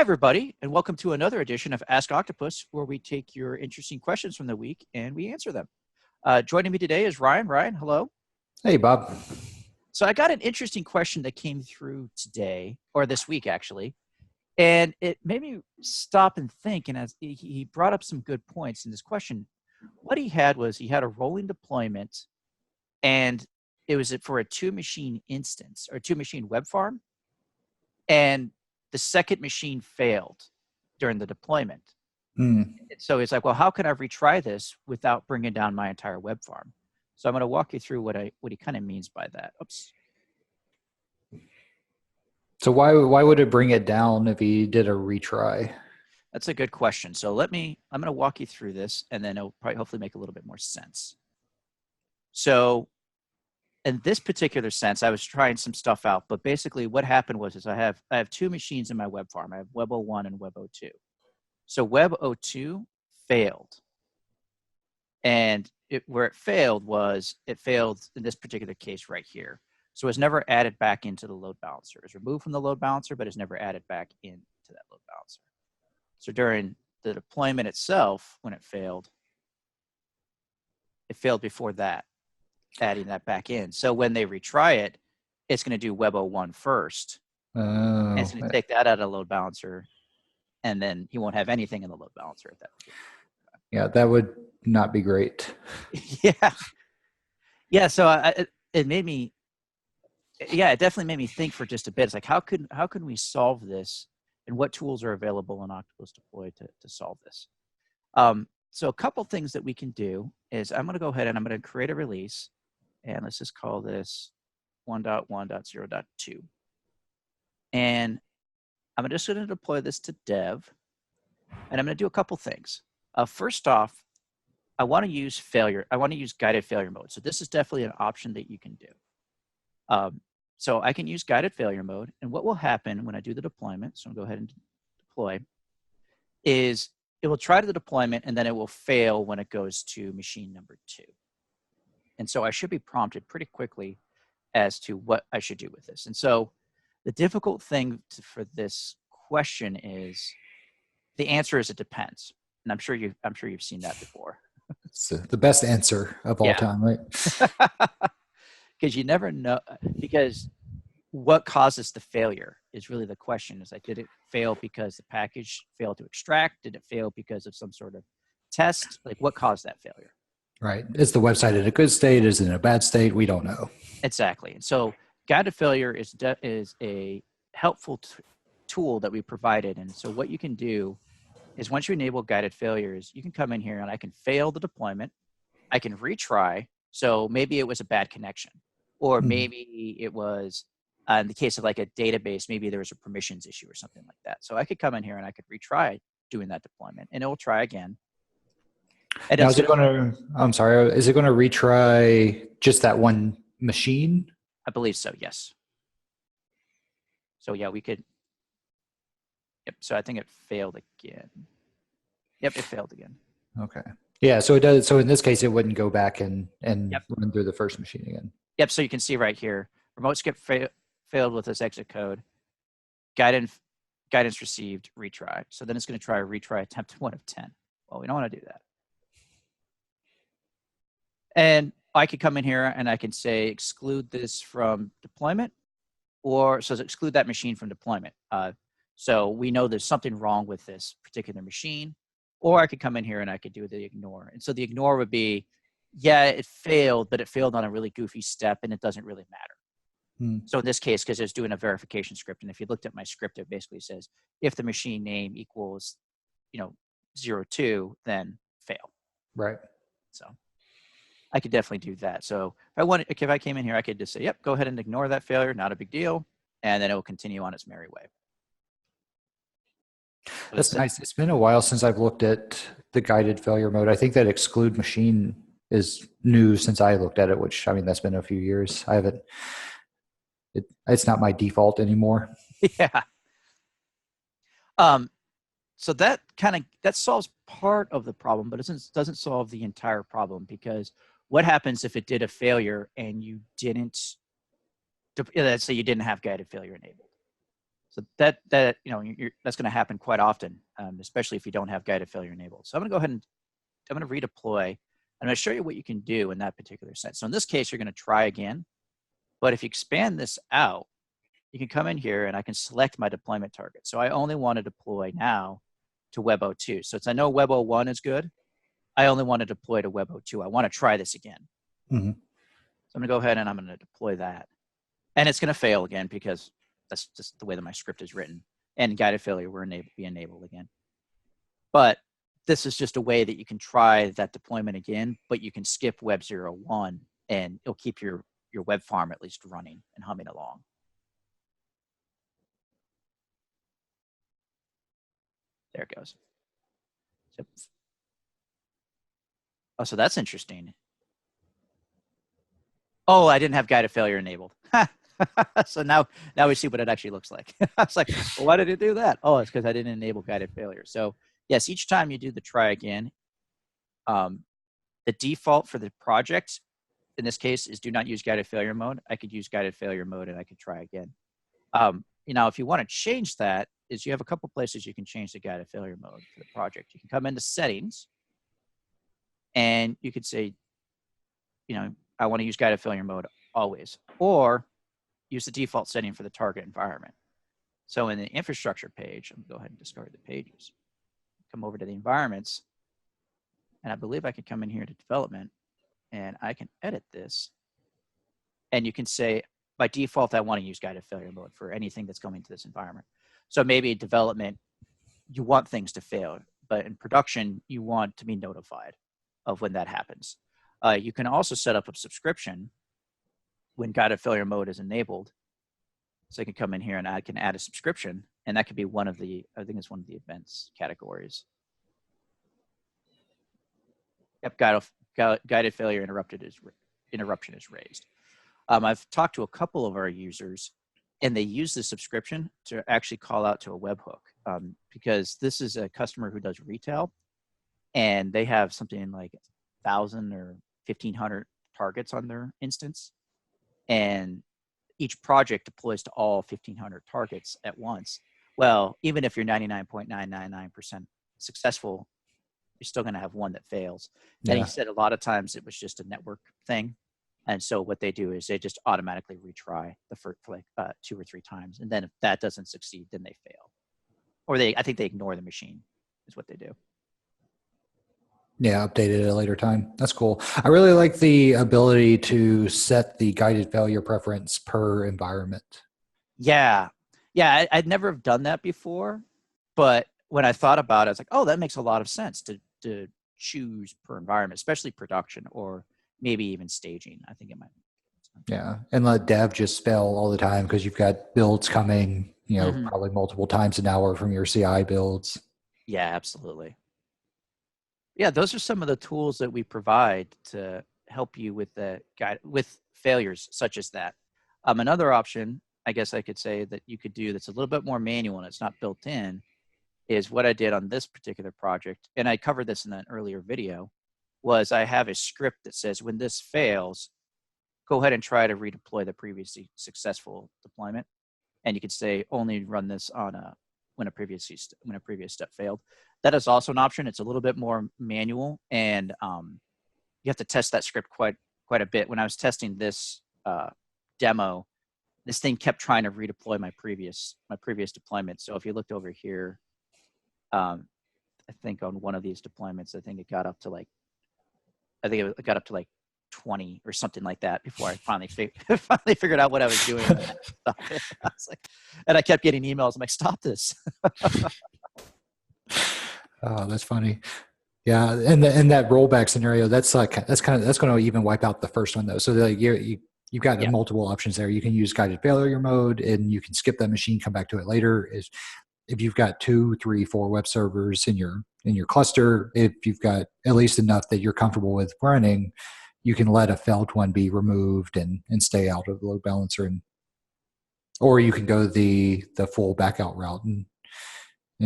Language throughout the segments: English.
everybody, and welcome to another edition of Ask Octopus, where we take your interesting questions from the week and we answer them. Joining me today is Ryan. Ryan, hello. Hey, Bob. So I got an interesting question that came through today, or this week actually, and it made me stop and think, and as he brought up some good points in this question. What he had was he had a rolling deployment, and it was for a two-machine instance, or two-machine web farm, and the second machine failed during the deployment. So it's like, well, how can I retry this without bringing down my entire web farm? So I'm going to walk you through what he kind of means by that. Oops. So why would it bring it down if he did a retry? That's a good question. So I'm going to walk you through this, and then it'll probably hopefully make a little bit more sense. So in this particular sense, I was trying some stuff out, but basically what happened was I have two machines in my web farm. I have Web 01 and Web 02. So Web 02 failed. And where it failed in this particular case right here. So it was never added back into the load balancer. It was removed from the load balancer, but it's never added back into that load balancer. So during the deployment itself, when it failed before that, adding that back in. So when they retry it, it's going to do Web 01 first. And it's going to take that out of the load balancer, and then he won't have anything in the load balancer at that point. Yeah, that would not be great. Yeah. So it definitely made me think for just a bit. It's like, how can we solve this, and what tools are available in Octopus Deploy to solve this? So a couple things that we can do is I'm going to go ahead and I'm going to create a release, and let's just call this 1.1.0.2. And I'm just going to deploy this to dev, and I'm going to do a couple things. First off, I want to use guided failure mode. So this is definitely an option that you can do. So I can use guided failure mode, and what will happen when I do the deployment, so I'll go ahead and deploy, is it will try the deployment, and then it will fail when it goes to machine number 2. And so I should be prompted pretty quickly as to what I should do with this. And so the difficult thing for this question is the answer is it depends. And I'm sure you've seen that before. It's the best answer of all time, right? Because you never know, because what causes the failure is really the question. Is like, did it fail because the package failed to extract? Did it fail because of some sort of test? Like, what caused that failure? Right. Is the website in a good state? Is it in a bad state? We don't know. Exactly. And so guided failure is a helpful tool that we provided. And so what you can do is once you enable guided failures, you can come in here and I can fail the deployment. I can retry. So maybe it was a bad connection, or maybe it was, in the case of like a database, maybe there was a permissions issue or something like that. So I could come in here and I could retry doing that deployment, and it will try again. And now, is it going to retry just that one machine? I believe so, yes. So yeah, we could. Yep, so I think it failed again. Yep, it failed again. Okay. Yeah, so it does. So in this case, it wouldn't go back and run through the first machine again. Yep, so you can see right here, remote skip failed with this exit code, guidance received, retry. So then it's going to try a retry attempt 1 of 10. Well, we don't want to do that. And I could come in here and I can say exclude this from deployment, or so exclude that machine from deployment. So we know there's something wrong with this particular machine, or I could come in here and I could do the ignore. And so the ignore would be, yeah, it failed, but it failed on a really goofy step and it doesn't really matter. So in this case, because it's doing a verification script, and if you looked at my script, it basically says if the machine name equals, 02, then fail. Right. So I could definitely do that. So if I came in here, I could just say, yep, go ahead and ignore that failure, not a big deal, and then it will continue on its merry way. That's nice. It's been a while since I've looked at the guided failure mode. I think that exclude machine is new since I looked at it, which, I mean, that's been a few years. I haven't, it's not my default anymore. Yeah. So that solves part of the problem, but it doesn't solve the entire problem, because what happens if it did a failure and you didn't, let's say you didn't have guided failure enabled. So that that's going to happen quite often, especially if you don't have guided failure enabled. So I'm going to go ahead and I'm going to redeploy. I'm going to show you what you can do in that particular sense. So in this case, you're going to try again. But if you expand this out, you can come in here and I can select my deployment target. So I only want to deploy now to Web 02. So since I know Web 01 is good, I only want to deploy to Web 02. I want to try this again. Mm-hmm. So I'm going to go ahead and I'm going to deploy that. And it's going to fail again because that's just the way that my script is written. And guided failure will be enabled again. But this is just a way that you can try that deployment again, but you can skip Web 01 and it'll keep your web farm at least running and humming along. There it goes. Oh, so that's interesting. Oh, I didn't have guided failure enabled. So now we see what it actually looks like. I was like, well, why did it do that? Oh, it's because I didn't enable guided failure. So yes, each time you do the try again, the default for the project in this case is do not use guided failure mode. I could use guided failure mode and I could try again. If you want to change that, is you have a couple places you can change the guided failure mode for the project. You can come into settings and you could say, I want to use guided failure mode always, or use the default setting for the target environment. So in the infrastructure page, I'm going to go ahead and discard the pages. Come over to the environments, and I believe I can come in here to development, and I can edit this. And you can say, by default, I want to use guided failure mode for anything that's going to this environment. So maybe development, you want things to fail, but in production, you want to be notified of when that happens. You can also set up a subscription when guided failure mode is enabled. So I can come in here and I can add a subscription, and that could be one of the, I think it's one of the events categories. Yep, guided failure interruption is raised. I've talked to a couple of our users, and they use the subscription to actually call out to a webhook, because this is a customer who does retail, and they have something like 1,000 or 1,500 targets on their instance, and each project deploys to all 1,500 targets at once. Well, even if you're 99.999% successful, you're still going to have one that fails. Yeah. And he said a lot of times it was just a network thing. And so what they do is they just automatically retry for like 2 or 3 times. And then if that doesn't succeed, then they fail. Or I think they ignore the machine is what they do. Yeah, updated at a later time. That's cool. I really like the ability to set the guided failure preference per environment. Yeah. I'd never have done that before, but when I thought about it, I was like, oh, that makes a lot of sense to choose per environment, especially production or maybe even staging. I think it might. Yeah, and let dev just fail all the time because you've got builds coming, probably multiple times an hour from your CI builds. Yeah, absolutely. Yeah, those are some of the tools that we provide to help you with with failures such as that. Another option, I guess I could say that you could do that's a little bit more manual and it's not built in, is what I did on this particular project. And I covered this in an earlier video, was I have a script that says when this fails, go ahead and try to redeploy the previously successful deployment. And you could say only run this on when a previous step failed. That is also an option. It's a little bit more manual, and you have to test that script quite a bit. When I was testing this demo, this thing kept trying to redeploy my previous deployment. So if you looked over here, I think on one of these deployments, I think it got up to like 20 or something like that before I finally figured out what I was doing. And I kept getting emails. I'm like, stop this. Oh, that's funny. Yeah, and that rollback scenario, that's going to even wipe out the first one though. So like you've got multiple options there. You can use guided failure mode, and you can skip that machine, come back to it later. If you've got 2, 3, 4 web servers in your cluster, if you've got at least enough that you're comfortable with running, you can let a failed one be removed and stay out of the load balancer, or you can go the full backout route and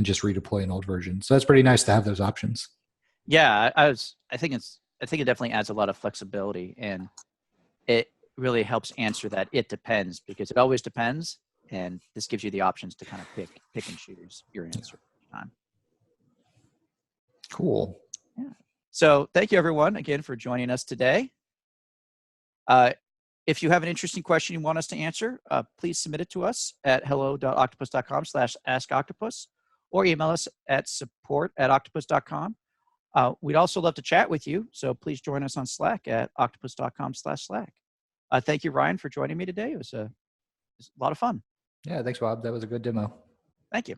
just redeploy an old version. So that's pretty nice to have those options. Yeah, I think it definitely adds a lot of flexibility, and it really helps answer that it depends, because it always depends. And this gives you the options to kind of pick and choose your answer each time. Cool. Yeah. So thank you everyone again for joining us today. If you have an interesting question you want us to answer, please submit it to us at hello.octopus.com/askoctopus or email us at support@octopus.com. We'd also love to chat with you, so please join us on Slack at octopus.com/Slack. Thank you, Ryan, for joining me today. It was a lot of fun. Yeah, thanks, Bob. That was a good demo. Thank you.